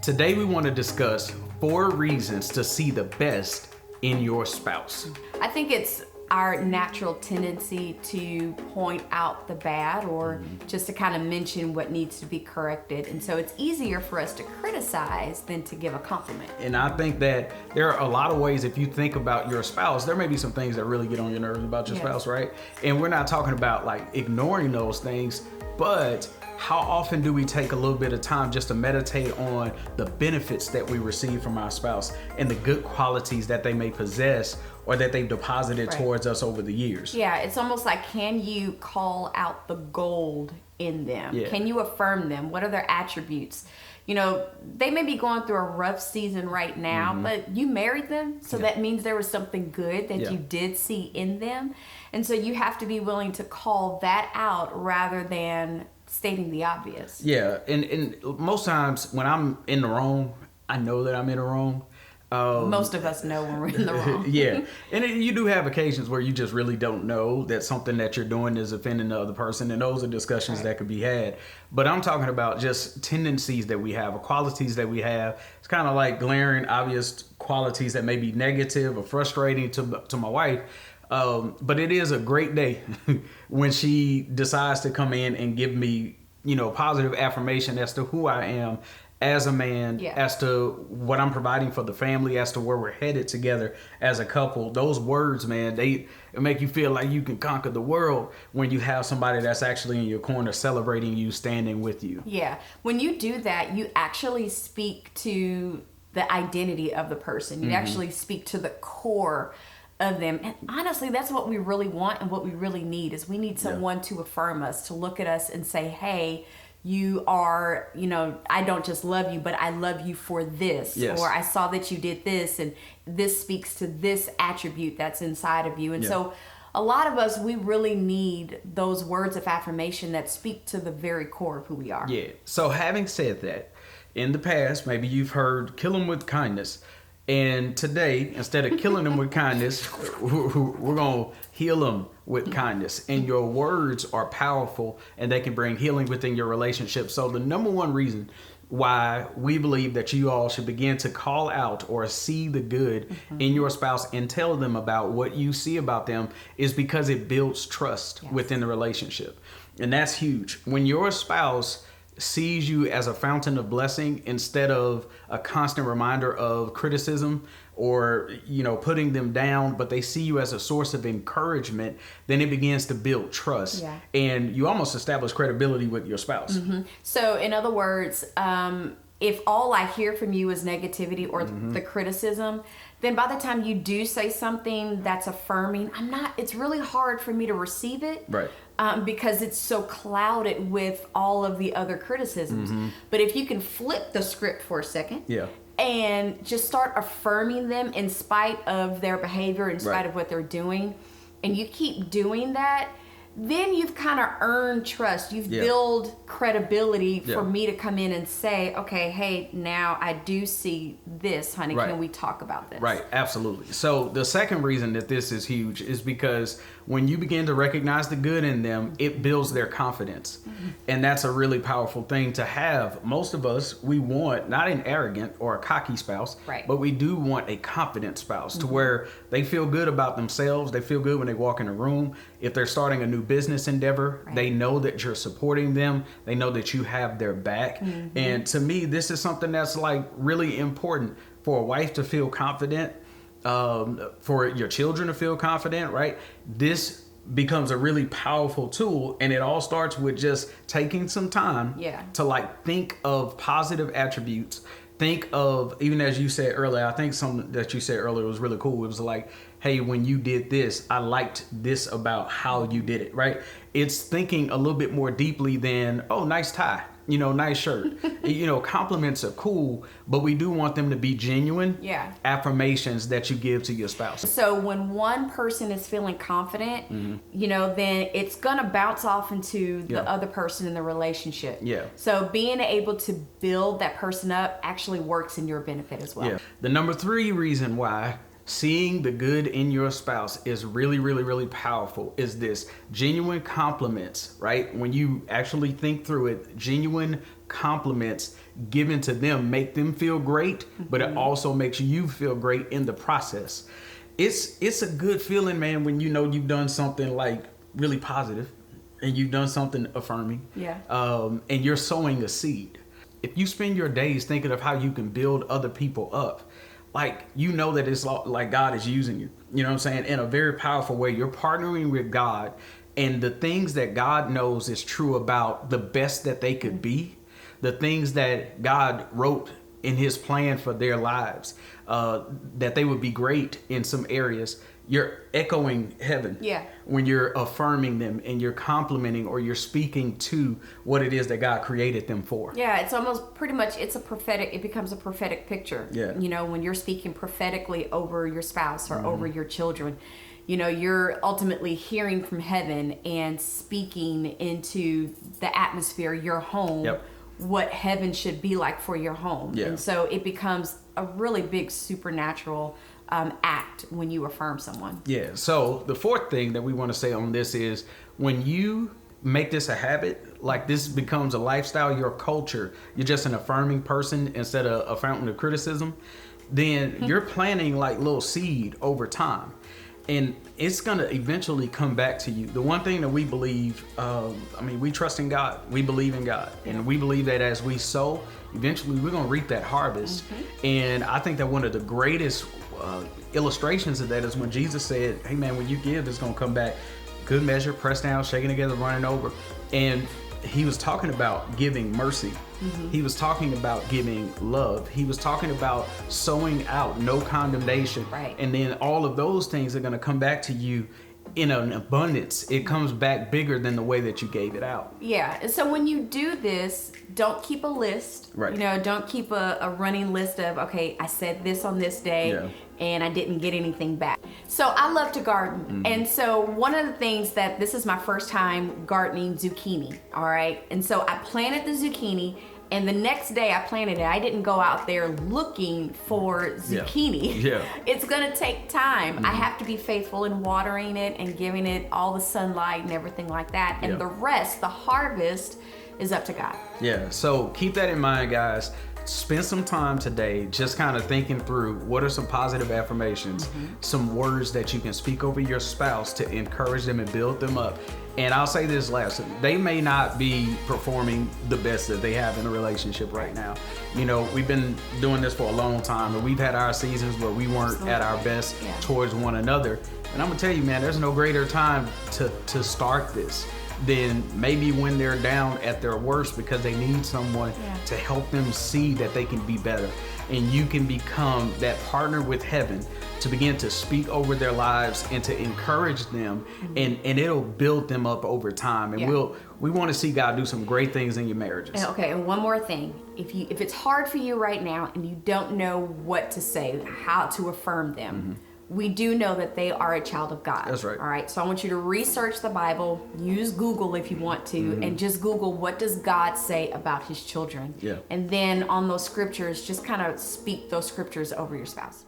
Today we want to discuss 4 reasons to see the best in your spouse. I think it's our natural tendency to point out the bad or just to kind of mention what needs to be corrected. And so it's easier for us to criticize than to give a compliment. And I think that there are a lot of ways, if you think about your spouse, there may be some things that really get on your nerves about your spouse, right? And we're not talking about like ignoring those things, but how often do we take a little bit of time just to meditate on the benefits that we receive from our spouse and the good qualities that they may possess or that they've deposited towards us over the years? Yeah, it's almost like, can you call out the gold in them? Yeah. Can you affirm them? What are their attributes? You know, they may be going through a rough season right now, but you married them, so that means there was something good that you did see in them. And so you have to be willing to call that out rather than stating the obvious. Yeah, and most times when I'm in the wrong, I know that I'm in the wrong. Most of us know when we're in the wrong. Yeah, and you do have occasions where you just really don't know that something that you're doing is offending the other person, and those are discussions that could be had. But I'm talking about just tendencies that we have, or qualities that we have. It's kind of like glaring, obvious qualities that may be negative or frustrating to my wife. But it is a great day when she decides to come in and give me, positive affirmation as to who I am as a man, as to what I'm providing for the family, as to where we're headed together as a couple. Those words, man, they make you feel like you can conquer the world when you have somebody that's actually in your corner celebrating you, standing with you. Yeah. When you do that, you actually speak to the identity of the person. You actually speak to the core of them. And honestly, that's what we really want and what we really need is we need someone to affirm us, to look at us and say, hey, you are, I don't just love you, but I love you for this. Yes. Or I saw that you did this and this speaks to this attribute that's inside of you. And so a lot of us, we really need those words of affirmation that speak to the very core of who we are. Yeah. So having said that, in the past, maybe you've heard kill them with kindness. And today, instead of killing them with kindness, we're going to heal them with kindness. And your words are powerful and they can bring healing within your relationship. So the number one reason why we believe that you all should begin to call out or see the good in your spouse and tell them about what you see about them is because it builds trust within the relationship. And that's huge. When your spouse sees you as a fountain of blessing instead of a constant reminder of criticism or, putting them down, but they see you as a source of encouragement, then it begins to build trust. Yeah. And you almost establish credibility with your spouse. So in other words, if all I hear from you is negativity or the criticism, then by the time you do say something that's affirming, it's really hard for me to receive it. Right. Because it's so clouded with all of the other criticisms. But if you can flip the script for a second and just start affirming them in spite of their behavior, in spite of what they're doing, and you keep doing that, then you've kind of earned trust. You've built credibility for me to come in and say, okay, hey, now I do see this, honey. Can we talk about this? Right, absolutely. So the second reason that this is huge is because when you begin to recognize the good in them, it builds their confidence. And that's a really powerful thing to have. Most of us, we want not an arrogant or a cocky spouse, but we do want a confident spouse to where they feel good about themselves. They feel good when they walk in a room. If they're starting a new business endeavor, they know that you're supporting them. They know that you have their back. And to me, this is something that's like really important for a wife to feel confident, for your children to feel confident, right? This becomes a really powerful tool, and it all starts with just taking some time to think of positive attributes. Think of, even as you said earlier, I think something that you said earlier was really cool. It was like, hey, when you did this, I liked this about how you did it, right? It's thinking a little bit more deeply than, oh, nice tie, nice shirt. Compliments are cool, but we do want them to be genuine affirmations that you give to your spouse. So when one person is feeling confident, then it's going to bounce off into the other person in the relationship. Yeah. So being able to build that person up actually works in your benefit as well. Yeah. The number 3 reason why seeing the good in your spouse is really, really, really powerful. Is this genuine compliments, right? When you actually think through it, genuine compliments given to them make them feel great, but it also makes you feel great in the process. It's a good feeling, man, when you know you've done something like really positive and you've done something affirming. Yeah. And you're sowing a seed. If you spend your days thinking of how you can build other people up, like, you know that it's like God is using you, you know what I'm saying, in a very powerful way. You're partnering with God, and the things that God knows is true about the best that they could be, the things that God wrote in his plan for their lives, that they would be great in some areas. You're echoing heaven when you're affirming them and you're complimenting or you're speaking to what it is that God created them for. Yeah, it's almost pretty much, it becomes a prophetic picture. Yeah. You know, when you're speaking prophetically over your spouse or over your children, you know, you're ultimately hearing from heaven and speaking into the atmosphere, your home, what heaven should be like for your home. Yeah. And so it becomes a really big supernatural act when you affirm someone. Yeah. So the fourth thing that we want to say on this is, when you make this a habit, like this becomes a lifestyle, your culture, you're just an affirming person instead of a fountain of criticism, then you're planting like little seed over time. And it's going to eventually come back to you. The one thing that we believe, we trust in God. We believe in God. And we believe that as we sow, eventually we're going to reap that harvest. And I think that one of the greatest illustrations of that is when Jesus said, hey man, when you give, it's going to come back good measure, pressed down, shaken together, running over. And he was talking about giving mercy. He was talking about giving love. He was talking about sowing out no condemnation. Right. And then all of those things are going to come back to you in an abundance. It comes back bigger than the way that you gave it out. Yeah. And so when you do this, don't keep a list. Right. You know, don't keep a running list of, okay, I said this on this day and I didn't get anything back. So I love to garden. And so one of the things this is my first time gardening zucchini. All right. And so I planted the zucchini, and the next day I planted it. I didn't go out there looking for zucchini. Yeah. It's going to take time. I have to be faithful in watering it and giving it all the sunlight and everything like that. And the rest, the harvest, is up to God. Yeah. So keep that in mind, guys. Spend some time today just kind of thinking through what are some positive affirmations, some words that you can speak over your spouse to encourage them and build them up. And I'll say this last, they may not be performing the best that they have in a relationship right now. You know, we've been doing this for a long time, and we've had our seasons where we weren't at our best towards one another. And I'm gonna tell you, man, there's no greater time to start this than maybe when they're down at their worst, because they need someone to help them see that they can be better. And you can become that partner with heaven to begin to speak over their lives and to encourage them, and it'll build them up over time. And we want to see God do some great things in your marriages. Okay, and one more thing. If it's hard for you right now and you don't know what to say, how to affirm them, we do know that they are a child of God. That's right. All right. So I want you to research the Bible, use Google if you want to, and just Google, what does God say about his children? Yeah. And then on those scriptures, just kind of speak those scriptures over your spouse.